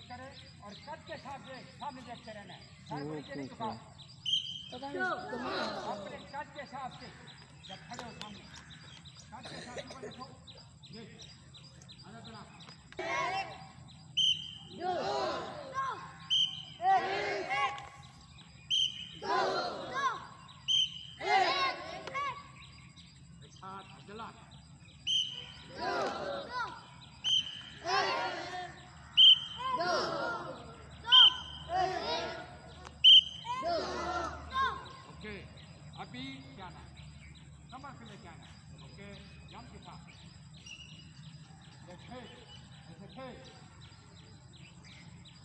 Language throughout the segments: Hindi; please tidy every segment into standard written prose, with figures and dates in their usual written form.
मत करे और कद के साथ सामने देखते रहना है। सर को नीचे नहीं झुकाओ, अपने कद के हिसाब से जब खड़े हो सामने कद के साथ ऊपर देखो। अलग तरफ जला ओके। अभी क्या ना कमर से लेके आना। ओके, जंप के साथ ऐसे थे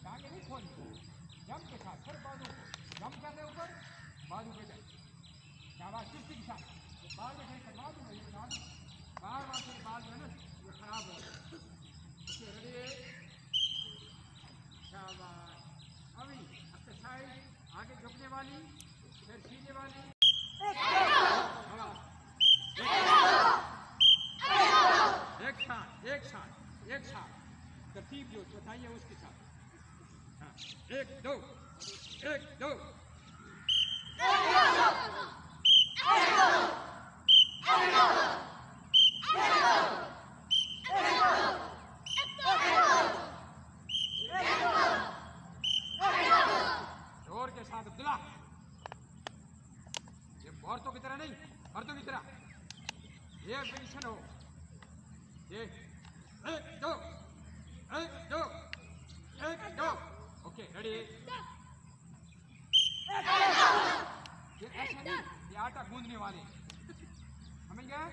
टांगे नहीं खोलनी, जंप के साथ फिर बाजू को जंप कर दे ऊपर, बाजू पे जाए। शाबाश, किसी के साथ बाल में कहीं कटवा दूंगा, ये बता दूँ बार बार से बाल जो है ना ये खराब हो रहा है। रेडी, शाबाश। अभी एक्सरसाइज आगे झुकने वाली, फिर सीने वाली। एक साथ तरतीब जो बताइए उसके साथ। हाँ, 1 2 1 2 जोर के साथ अब्दुल्ला, ये औरतों की तरह नहीं, मर्दों की तरह ये पोजीशन हो। ये 1 2 1 2 1 2 ओके, रेडी। ये ऐसा नहीं, ये आटा गूंदने वाले, समझ गए?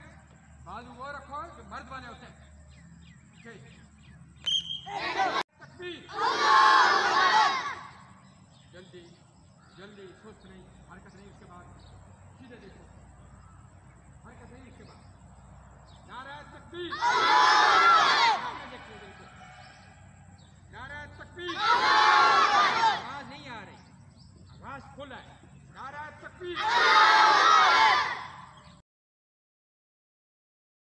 बाजू वो रखो जो मर्द वाले होते हैं। तकबीर, जल्दी जल्दी, सुस्त नहीं, हरकत नहीं, उसके बाद सीधे देखो, हरकत नहीं, उसके बाद नारा तकबीर।